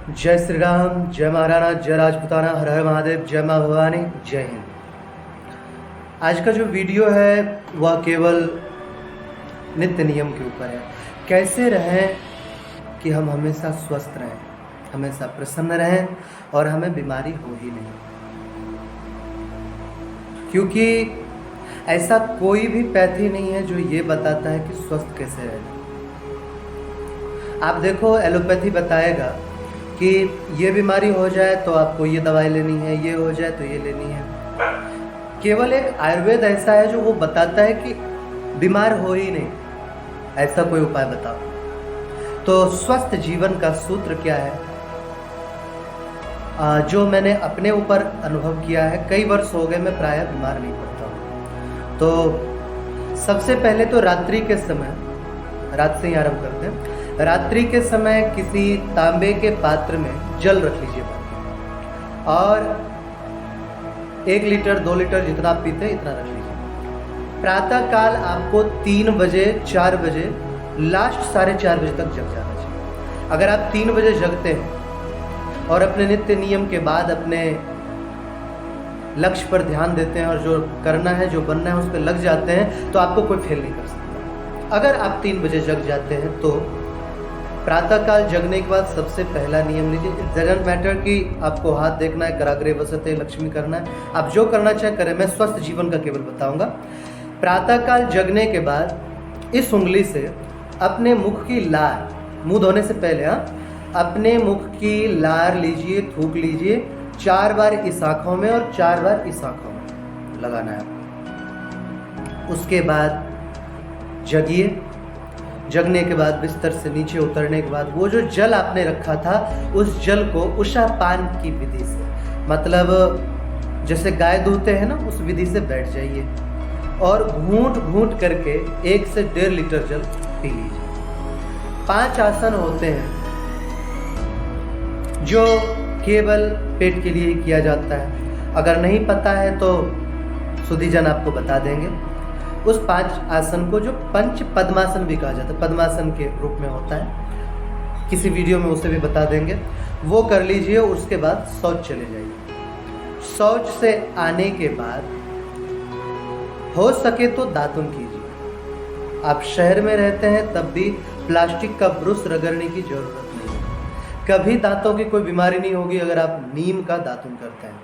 जय श्री राम, जय महाराणा, जय राजपूताना, हर हर महादेव, जय माँ भवानी, जय हिंद। आज का जो वीडियो है वह केवल नित्य नियम के ऊपर है। कैसे रहें कि हम हमेशा स्वस्थ रहें, हमेशा प्रसन्न रहें और हमें बीमारी हो ही नहीं। क्योंकि ऐसा कोई भी पैथी नहीं है जो ये बताता है कि स्वस्थ कैसे रहें। आप देखो, एलोपैथी बताएगा कि ये बीमारी हो जाए तो आपको ये दवाई लेनी है, ये हो जाए तो ये लेनी है। केवल एक आयुर्वेद ऐसा है जो वो बताता है कि बीमार हो ही नहीं, ऐसा कोई उपाय बताओ। तो स्वस्थ जीवन का सूत्र क्या है, जो मैंने अपने ऊपर अनुभव किया है। कई वर्ष हो गए मैं प्रायः बीमार नहीं पड़ता हूँ। तो सबसे पहले तो रात्रि के समय, रात से ही आरंभ करते हैं। रात्रि के समय किसी तांबे के पात्र में जल रख लीजिए और 1 लीटर 2 लीटर जितना आप पीते हैं इतना रख लीजिए। प्रातः काल आपको 3 बजे 4 बजे, लास्ट 4:30 बजे तक जग जाना चाहिए। अगर आप 3 बजे जगते हैं और अपने नित्य नियम के बाद अपने लक्ष्य पर ध्यान देते हैं और जो करना है, जो बनना है उस पर लग जाते हैं, तो आपको कोई फेल नहीं कर सकता। अगर आप 3 बजे जग जाते हैं तो प्रातःकाल जगने के बाद सबसे पहला नियम लीजिए। इट डजंट मैटर कि आपको हाथ देखना है, कराग्रे वसते लक्ष्मी करना है, आप जो करना चाहे करें। मैं स्वस्थ जीवन का केवल बताऊंगा। प्रातःकाल जगने के बाद इस उंगली से अपने मुख की लार, मुंह धोने से पहले अपने मुख की लार लीजिए, थूक लीजिए 4 बार इस आँखों में और 4 बार इस आँखों में लगाना है आपको। उसके बाद जगिए। जगने के बाद बिस्तर से नीचे उतरने के बाद वो जो जल आपने रखा था उस जल को उषा पान की विधि से, मतलब जैसे गाय दूहते हैं ना, उस विधि से बैठ जाइए और घूंट घूंट करके 1 से 1.5 लीटर जल पी लीजिए। 5 आसन होते हैं जो केवल पेट के लिए ही किया जाता है। अगर नहीं पता है तो सुधीजन आपको बता देंगे। उस 5 आसन को जो पंच पद्मासन भी कहा जाता है, पद्मासन के रूप में होता है, किसी वीडियो में उसे भी बता देंगे, वो कर लीजिए। उसके बाद शौच चले जाइए। शौच से आने के बाद हो सके तो दातुन कीजिए। आप शहर में रहते हैं तब भी प्लास्टिक का ब्रश रगड़ने की जरूरत नहीं है। कभी दांतों की कोई बीमारी नहीं होगी अगर आप नीम का दातुन करते हैं।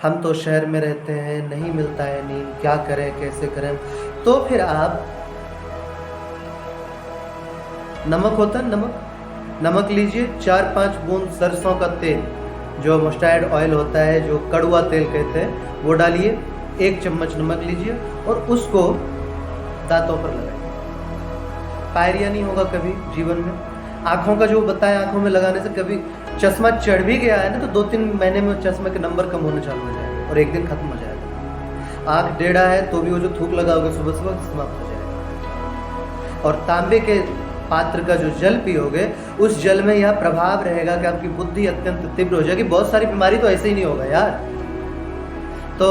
हम तो शहर में रहते हैं, नहीं मिलता है नीम, क्या करें, कैसे करें? तो फिर आप नमक होता है, नमक लीजिए। 4-5 बूंद सरसों का तेल, जो मस्टर्ड ऑयल होता है, जो कड़वा तेल कहते हैं, वो डालिए। 1 चम्मच नमक लीजिए और उसको दांतों पर लगाइए। पायरिया नहीं होगा कभी जीवन में। आँखों का जो बताया, आँखों में लगाने से कभी चश्मा चढ़ भी गया है ना तो 2-3 महीने में चश्मे के नंबर कम होने चालू हो जाएगा और एक दिन खत्म हो जाएगा। आँख टेढ़ा है तो भी वो जो थूक लगाओगे सुबह सुबह समाप्त हो जाएगा। और तांबे के पात्र का जो जल पियोगे उस जल में यह प्रभाव रहेगा कि आपकी बुद्धि अत्यंत तीव्र हो जाएगी। बहुत सारी बीमारी तो ऐसे ही नहीं होगा यार। तो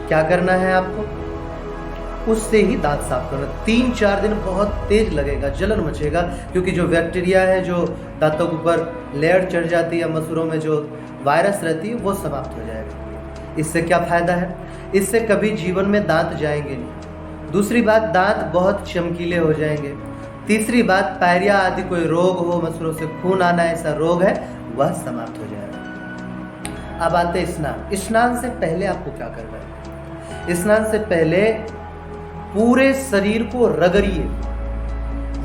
क्या करना है आपको, उससे ही दांत साफ करना। 3-4 दिन बहुत तेज लगेगा, जलन मचेगा, क्योंकि जो बैक्टीरिया है जो दांतों के ऊपर लेयर चढ़ जाती है, मसूरों में जो वायरस रहती है, वो समाप्त हो जाएगा। इससे क्या फायदा है, इससे कभी जीवन में दांत जाएंगे नहीं। दूसरी बात, दांत बहुत चमकीले हो जाएंगे। तीसरी बात, पायरिया आदि कोई रोग हो, मसूरों से खून आना ऐसा रोग है, वह समाप्त हो जाएगा। अब आते स्नान। स्नान से पहले आपको क्या करना है? स्नान से पहले पूरे शरीर को रगड़िए।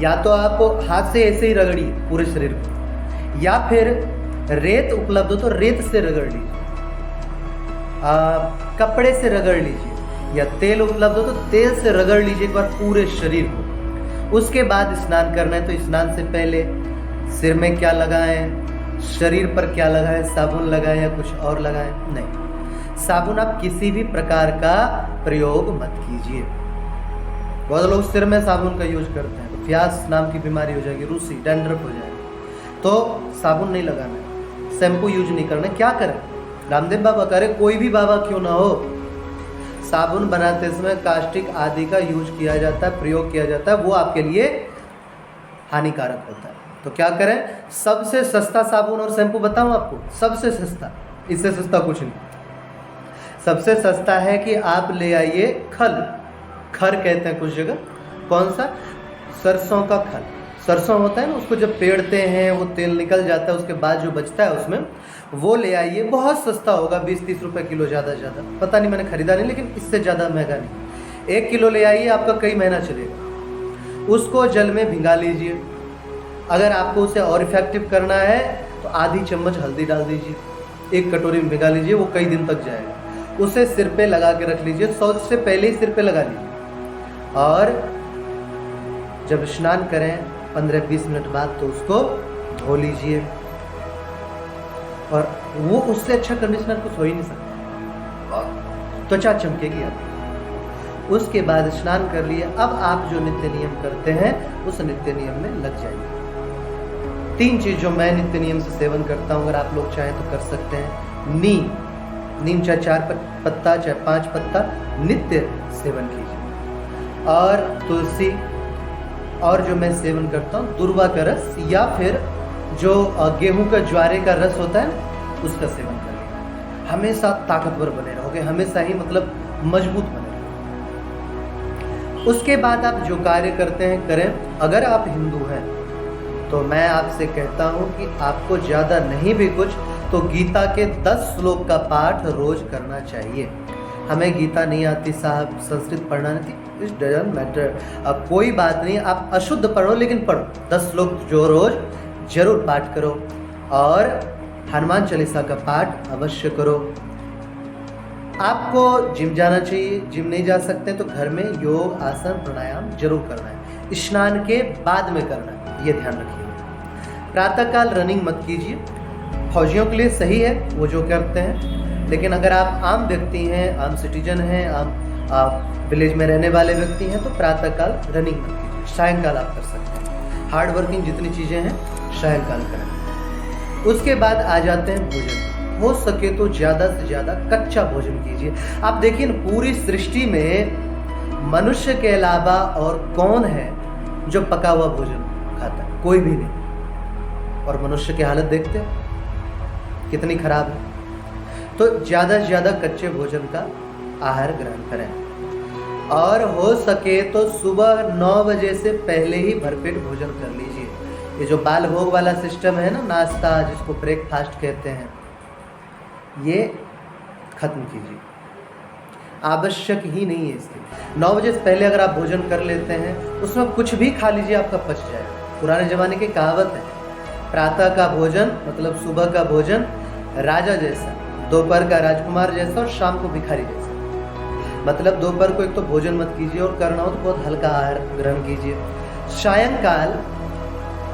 या तो आप हाथ से ऐसे ही रगड़िए पूरे शरीर को, या फिर रेत उपलब्ध हो तो रेत से रगड़ लीजिए, कपड़े से रगड़ लीजिए, या तेल उपलब्ध हो तो तेल से रगड़ लीजिए एक बार पूरे शरीर को। उसके बाद स्नान करना है। तो स्नान से पहले सिर में क्या लगाएं, शरीर पर क्या लगाएं, साबुन लगाएं या कुछ और लगाएं? नहीं, साबुन आप किसी भी प्रकार का प्रयोग मत कीजिए। बहुत लोग सिर में साबुन का यूज करते हैं तो प्यास नाम की बीमारी हो जाएगी, रूसी, डैंड्रफ हो जाएगी। तो साबुन नहीं लगाना है, शैम्पू यूज नहीं करना है। क्या करें? रामदेव बाबा करे, कोई भी बाबा क्यों ना हो, साबुन बनाते समय कास्टिक आदि का यूज किया जाता है, प्रयोग किया जाता है, वो आपके लिए हानिकारक होता है। तो क्या करें, सबसे सस्ता साबुन और शैम्पू बताऊं आपको, सबसे सस्ता, इससे सस्ता कुछ नहीं। सबसे सस्ता है कि आप ले आइए खल, खर कहते हैं कुछ जगह, कौन सा, सरसों का खल। सरसों होता है ना, उसको जब पेड़ते हैं वो तेल निकल जाता है, उसके बाद जो बचता है उसमें, वो ले आइए। बहुत सस्ता होगा, 20-30 रुपये किलो, ज़्यादा से ज़्यादा, पता नहीं, मैंने खरीदा नहीं, लेकिन इससे ज़्यादा महंगा नहीं। 1 किलो ले आइए, आपका कई महीना चलेगा। उसको जल में भिंगा लीजिए। अगर आपको उसे और इफेक्टिव करना है तो आधी चम्मच हल्दी डाल दीजिए, 1 कटोरी में भिंगा लीजिए, वो कई दिन तक जाएगा। उसे सिर पे लगा के रख लीजिए, शौच से पहले ही सिर पे लगा लीजिए, और जब स्नान करें 15-20 मिनट बाद तो उसको धो लीजिए। और वो उससे अच्छा कंडीशनर कुछ हो ही नहीं सकता, त्वचा चमकेगी आपकी। उसके बाद स्नान कर लिए, अब आप जो नित्य नियम करते हैं उस नित्य नियम में लग जाइए। 3 चीज़ जो मैं नित्य नियम से सेवन करता हूँ, अगर आप लोग चाहें तो कर सकते हैं। नीम चाहे 4 पत्ता चाहे 5 पत्ता नित्य सेवन कीजिए। और तुलसी, और जो मैं सेवन करता हूँ दूर्वा का रस, या फिर जो गेहूं का ज्वारे का रस होता है ना, उसका सेवन करिए। हमेशा ताकतवर बने रहोगे, हमेशा ही मतलब मजबूत बने रहोगे। उसके बाद आप जो कार्य करते हैं करें। अगर आप हिंदू हैं तो मैं आपसे कहता हूँ कि आपको ज़्यादा नहीं भी कुछ तो गीता के 10 श्लोक का पाठ रोज करना चाहिए। हमें गीता नहीं आती साहब, संस्कृत पढ़ना नहीं, इट डजंट मैटर, अब कोई बात नहीं, आप अशुद्ध पढ़ो लेकिन पढ़ो। 10 श्लोक जो रोज जरूर पाठ करो, और हनुमान चालीसा का पाठ अवश्य करो। आपको जिम जाना चाहिए, जिम नहीं जा सकते तो घर में योग आसन प्राणायाम जरूर करना है, स्नान के बाद में करना है, ये ध्यान रखिए। प्रातःकाल रनिंग मत कीजिए, फौजियों के लिए सही है वो जो करते हैं, लेकिन अगर आप आम व्यक्ति हैं, आम सिटीजन हैं, आप विलेज में रहने वाले व्यक्ति हैं तो प्रातःकाल रनिंग मत कीजिए, सायंकाल आप कर सकते हैं। हार्ड वर्किंग जितनी चीज़ें हैं सायंकाल करें। उसके बाद आ जाते हैं भोजन। हो सके तो ज़्यादा से ज़्यादा कच्चा भोजन कीजिए। आप देखिए पूरी सृष्टि में मनुष्य के अलावा और कौन है जो पका हुआ भोजन खाता है? कोई भी नहीं। और मनुष्य की हालत देखते हैं कितनी खराब है। तो ज़्यादा से ज़्यादा कच्चे भोजन का आहार ग्रहण करें, और हो सके तो सुबह 9 बजे से पहले ही भरपेट भोजन कर लीजिए। ये जो बाल भोग वाला सिस्टम है ना, नाश्ता जिसको ब्रेकफास्ट कहते हैं, ये खत्म कीजिए, आवश्यक ही नहीं है इसके। 9 बजे से पहले अगर आप भोजन कर लेते हैं, उसमें कुछ भी खा लीजिए, आपका पच जाएगा। पुराने ज़माने की कहावत है, प्रातः का भोजन मतलब सुबह का भोजन राजा जैसा, दोपहर का राजकुमार जैसा, और शाम को भिखारी जैसा। मतलब दोपहर को एक तो भोजन मत कीजिए, और करना हो तो बहुत हल्का आहार ग्रहण कीजिए। सायंकाल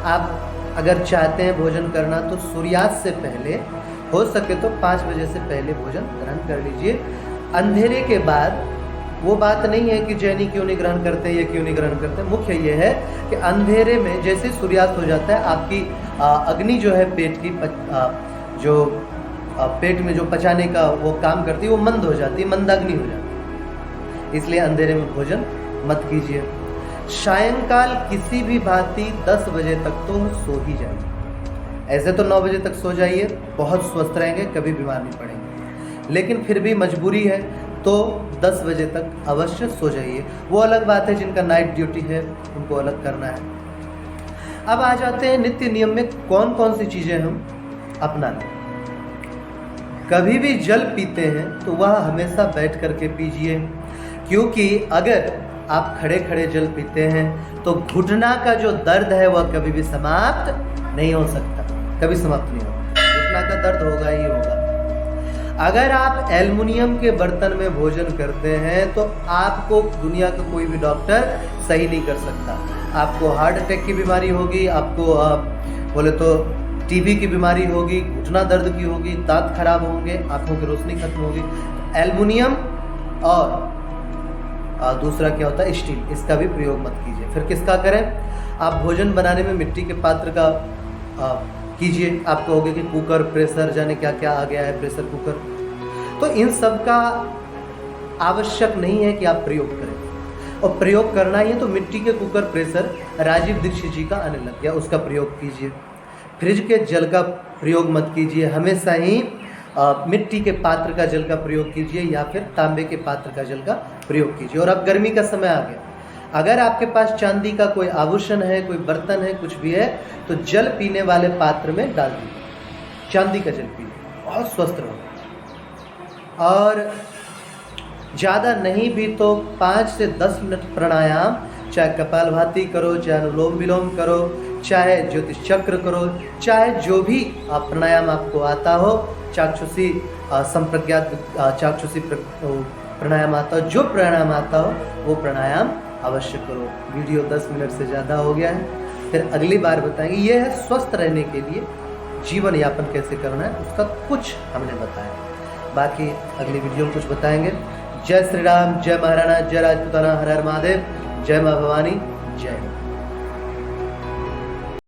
आप अगर चाहते हैं भोजन करना तो सूर्यास्त से पहले, हो सके तो 5 बजे से पहले भोजन ग्रहण कर लीजिए। अंधेरे के बाद, वो बात नहीं है कि जैनी क्यों नहीं ग्रहण करते, ये क्यों नहीं ग्रहण करते, मुख्य ये है कि अंधेरे में जैसे सूर्यास्त हो जाता है, आपकी अग्नि जो है पेट की पेट में जो पचाने का वो काम करती है, वो मंद हो जाती है, मंदाग्नि हो जाती है। इसलिए अंधेरे में भोजन मत कीजिए। सायंकाल किसी भी भांति 10 बजे तक तो सो ही जाइए। ऐसे तो 9 बजे तक सो जाइए, बहुत स्वस्थ रहेंगे, कभी बीमार नहीं पड़ेंगे। लेकिन फिर भी मजबूरी है तो 10 बजे तक अवश्य सो जाइए। वो अलग बात है, जिनका नाइट ड्यूटी है उनको अलग करना है। अब आ जाते हैं नित्य नियम में कौन कौन सी चीज़ें हम अपना लें। कभी भी जल पीते हैं तो वह हमेशा बैठ करके पीजिए, क्योंकि अगर आप खड़े खड़े जल पीते हैं तो घुटना का जो दर्द है वह कभी भी समाप्त नहीं हो सकता, कभी समाप्त नहीं होगा, घुटना का दर्द होगा ही होगा। अगर आप एल्युमिनियम के बर्तन में भोजन करते हैं तो आपको दुनिया का कोई भी डॉक्टर सही नहीं कर सकता। आपको हार्ट अटैक की बीमारी होगी, आपको बोले तो टीबी की बीमारी होगी, घुटना दर्द की होगी, दांत खराब होंगे, आंखों की रोशनी खत्म होगी। एल्युमिनियम और दूसरा क्या होता है स्टील, इसका भी प्रयोग मत कीजिए। फिर किसका करें? आप भोजन बनाने में मिट्टी के पात्र का कीजिए। आप कहोगे कि कुकर, प्रेशर, जाने क्या क्या आ गया है, प्रेशर कुकर, तो इन सब का आवश्यक नहीं है कि आप प्रयोग करें। और प्रयोग करना ही है तो मिट्टी के कुकर प्रेशर राजीव दीक्षित जी का आने लग गया, उसका प्रयोग कीजिए। फ्रिज के जल का प्रयोग मत कीजिए, हमेशा ही मिट्टी के पात्र का जल का प्रयोग कीजिए या फिर तांबे के पात्र का जल का प्रयोग कीजिए। और अब गर्मी का समय आ गया, अगर आपके पास चांदी का कोई आभूषण है, कोई बर्तन है, कुछ भी है, तो जल पीने वाले पात्र में डाल दीजिए, चांदी का जल पीजिए, बहुत स्वस्थ रहो। और ज़्यादा नहीं भी तो 5 से 10 मिनट प्राणायाम, चाहे कपालभाति करो, चाहे अनुलोम विलोम करो, चाहे ज्योतिष चक्र करो, चाहे जो भी प्राणायाम आपको आता हो, चाक्षुषी संप्रज्ञात चाक्षुषी प्राणायाम आता हो, जो प्राणायाम आता हो वो प्राणायाम अवश्य करो। वीडियो 10 मिनट से ज़्यादा हो गया है, फिर अगली बार बताएंगे। ये है स्वस्थ रहने के लिए जीवन यापन कैसे करना है, उसका कुछ हमने बताया, बाकी अगली वीडियो में कुछ बताएंगे। जय श्री राम, जय महाराणा, जय राजपूताना, हर हर महादेव, जय माँ भवानी, जय।